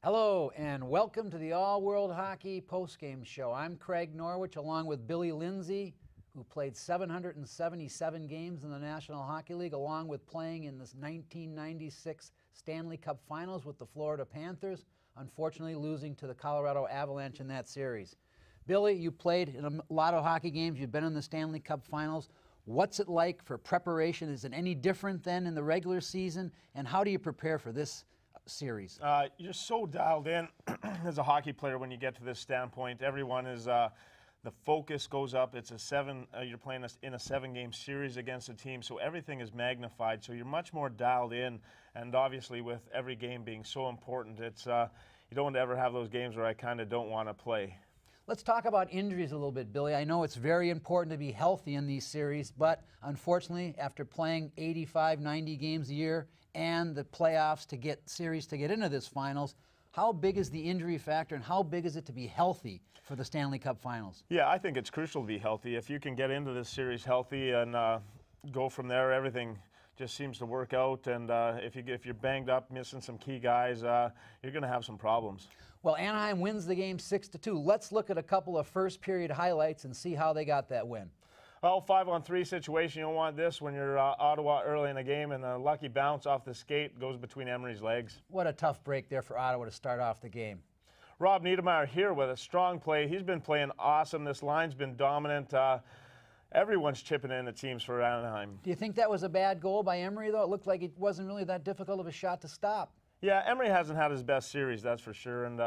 Hello and welcome to the All World Hockey Postgame Show. I'm Craig Norwich along with Billy Lindsay, who played 777 games in the National Hockey League, along with playing in the 1996 Stanley Cup Finals with the Florida Panthers, unfortunately losing to the Colorado Avalanche in that series. Billy, you played in a lot of hockey games. You've been in the Stanley Cup Finals. What's it like for preparation? Is it any different than in the regular season? And how do you prepare for this series? You're so dialed in as a hockey player when you get to this standpoint. Everyone is, the focus goes up. It's you're playing in a 7-game series against a team, so everything is magnified. So you're much more dialed in, and obviously with every game being so important, it's you don't ever have those games where I kind of don't want to play. Let's talk about injuries a little bit, Billy. I know it's very important to be healthy in these series, but unfortunately, after playing 85, 90 games a year and the playoffs to get into this finals, how big is the injury factor and how big is it to be healthy for the Stanley Cup Finals? Yeah, I think it's crucial to be healthy. If you can get into this series healthy and go from there, everything just seems to work out. And if you're banged up, missing some key guys, you're going to have some problems. Well, Anaheim wins the game 6-2. Let's look at a couple of first period highlights and see how they got that win. Well, 5-on-3 situation, you don't want this when you're Ottawa early in the game, and a lucky bounce off the skate goes between Emery's legs. What a tough break there for Ottawa to start off the game. Rob Niedermayer here with a strong play. He's been playing awesome. This line's been dominant. Everyone's chipping in, it seems, for Anaheim. Do you think that was a bad goal by Emery, though? It looked like it wasn't really that difficult of a shot to stop. Yeah, Emery hasn't had his best series, that's for sure, and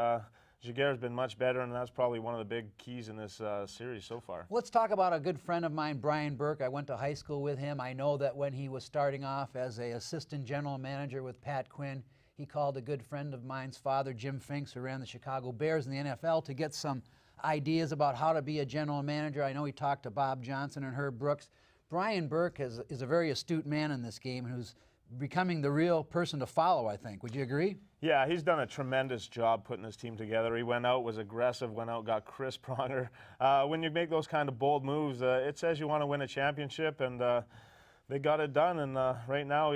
Giguère's been much better, and that's probably one of the big keys in this series so far. Let's talk about a good friend of mine, Brian Burke. I went to high school with him. I know that when he was starting off as an assistant general manager with Pat Quinn, he called a good friend of mine's father, Jim Finks, who ran the Chicago Bears in the NFL, to get some ideas about how to be a general manager. I know he talked to Bob Johnson and Herb Brooks. Brian Burke is a very astute man in this game who's becoming the real person to follow, I think. Would you agree? Yeah, he's done a tremendous job putting his team together. He went out, was aggressive, went out, got Chris Pronger. When you make those kind of bold moves, it says you want to win a championship, and they got it done, and right now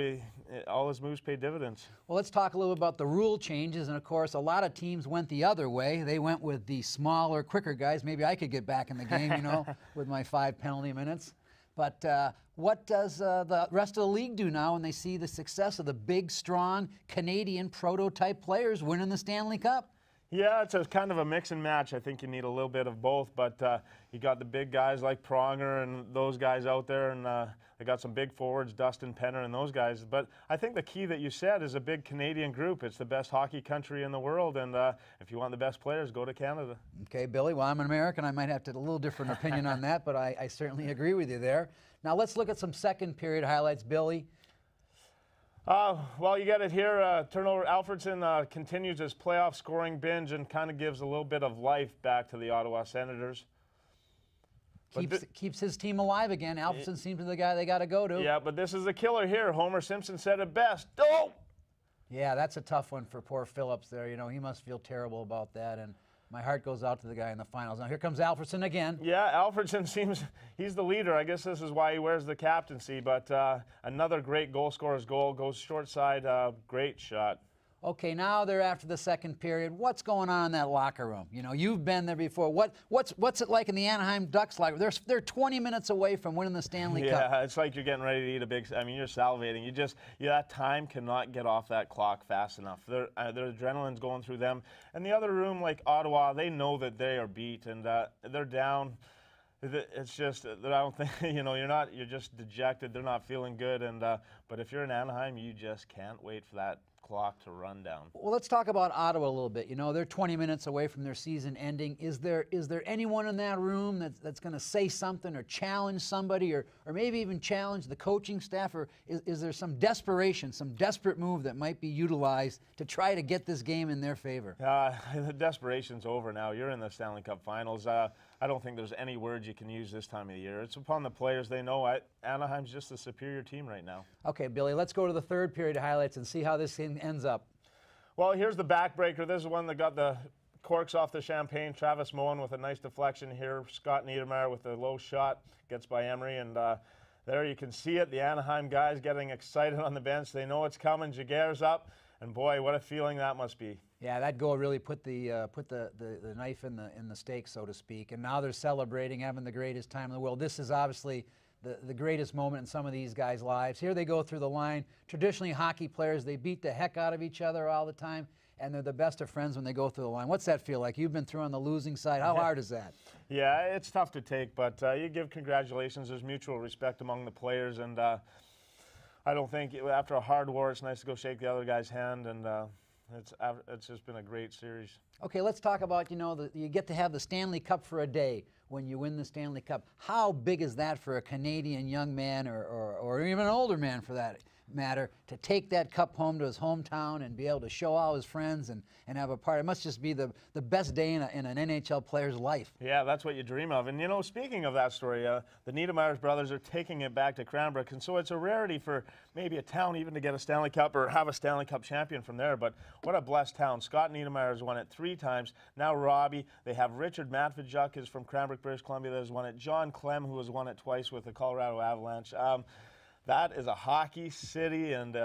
all his moves pay dividends. Well, let's talk a little about the rule changes, and of course a lot of teams went the other way. They went with the smaller, quicker guys. Maybe I could get back in the game, you know, with my 5 penalty minutes. But what does the rest of the league do now when they see the success of the big, strong Canadian prototype players winning the Stanley Cup? Yeah, it's a kind of a mix and match. I think you need a little bit of both, but you got the big guys like Pronger and those guys out there, and they got some big forwards, Dustin Penner and those guys. But I think the key that you said is a big Canadian group. It's the best hockey country in the world, and if you want the best players, go to Canada. Okay, Billy, well, I'm an American. I might have a little different opinion on that, but I certainly agree with you there. Now let's look at some second period highlights, Billy. Well, you get it here. Turnover. Alfredsson continues his playoff scoring binge and kind of gives a little bit of life back to the Ottawa Senators. Keeps his team alive again. Alfredsson seems to be the guy they got to go to. Yeah, but this is a killer here. Homer Simpson said it best. Oh! Yeah, that's a tough one for poor Phillips there. You know, he must feel terrible about that, and my heart goes out to the guy in the finals. Now here comes Alfredsson again. Yeah, Alfredsson seems he's the leader. I guess this is why he wears the captaincy. But another great goal scorer's goal, goes short side, great shot. Okay, now they're after the second period. What's going on in that locker room? You know, you've been there before. What's it like in the Anaheim Ducks locker room? They're 20 minets away from winning the Stanley Cup. Yeah, it's like you're getting ready to eat a big. I mean, you're salivating. That time cannot get off that clock fast enough. Their adrenaline's going through them. And the other room, like Ottawa, they know that they are beat and they're down. It's just I don't think you're just dejected. They're not feeling good. And but if you're in Anaheim, you just can't wait for that clock to run down. Well, let's talk about Ottawa a little bit. You know, they're 20 minutes away from their season ending. Is there anyone in that room that's going to say something or challenge somebody or maybe even challenge the coaching staff? Or is there some desperation, some desperate move that might be utilized to try to get this game in their favor? The desperation's over now. You're in the Stanley Cup Finals. I don't think there's any words you can use this time of the year. It's upon the players. They know Anaheim's just a superior team right now. Okay, Billy, let's go to the third period highlights and see how this thing ends up. Well, here's the backbreaker. This is one that got the corks off the champagne. Travis Moen with a nice deflection here. Scott Niedermayer with a low shot gets by Emery, and there you can see it. The Anaheim guys getting excited on the bench. They know it's coming. Giguère's up, and boy, what a feeling that must be. Yeah, that goal really put the knife in the steak, so to speak. And now they're celebrating, having the greatest time in the world. This is obviously the greatest moment in some of these guys' lives. Here they go through the line. Traditionally, hockey players, they beat the heck out of each other all the time, and they're the best of friends when they go through the line. What's that feel like? You've been through on the losing side. How hard is that? Yeah, it's tough to take, but you give congratulations. There's mutual respect among the players, and I don't think after a hard war, it's nice to go shake the other guy's hand, and it's just been a great series. Okay, let's talk about, you get to have the Stanley Cup for a day when you win the Stanley Cup. How big is that for a Canadian young man or even an older man for that matter to take that cup home to his hometown and be able to show all his friends and have a party? It must just be the best day in an NHL player's life. Yeah, that's what you dream of. And, speaking of that story, the Niedermayer brothers are taking it back to Cranbrook, and so it's a rarity for maybe a town even to get a Stanley Cup or have a Stanley Cup champion from there. But what a blessed town. Scott Niedermayer has won it 3 times. Now Robbie. They have Richard Matvijuk is from Cranbrook, British Columbia, that has won it. John Clem, who has won it twice with the Colorado Avalanche. That is a hockey city, and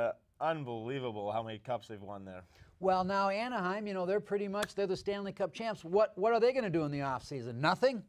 unbelievable how many cups they've won there. Well, now Anaheim, they're the Stanley Cup champs. What are they going to do in the offseason? Nothing?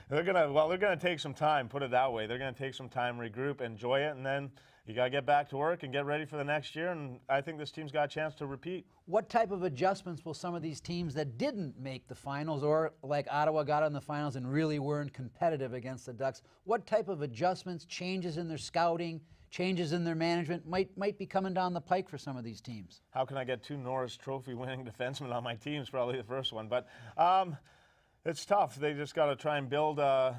They're gonna take some time, put it that way. They're gonna take some time, regroup, enjoy it, and then you gotta get back to work and get ready for the next year, and I think this team's got a chance to repeat. What type of adjustments will some of these teams that didn't make the finals, or like Ottawa got in the finals and really weren't competitive against the Ducks, what type of adjustments, changes in their scouting, changes in their management might be coming down the pike for some of these teams? How can I get 2 Norris Trophy winning defensemen on my team is probably the first one, but it's tough. They just got to try and build the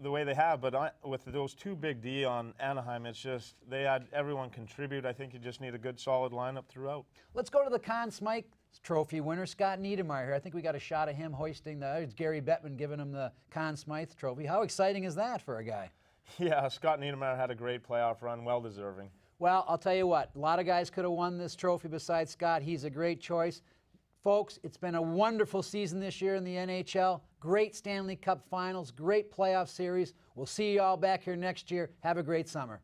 way they have. But with those 2 big D on Anaheim, it's just they had everyone contribute. I think you just need a good, solid lineup throughout. Let's go to the Conn Smythe Trophy winner, Scott Niedermayer here. I think we got a shot of him hoisting it's Gary Bettman giving him the Conn Smythe Trophy. How exciting is that for a guy? Yeah, Scott Niedermayer had a great playoff run, well deserving. Well, I'll tell you what, a lot of guys could have won this trophy besides Scott. He's a great choice. Folks, it's been a wonderful season this year in the NHL. Great Stanley Cup Finals, great playoff series. We'll see you all back here next year. Have a great summer.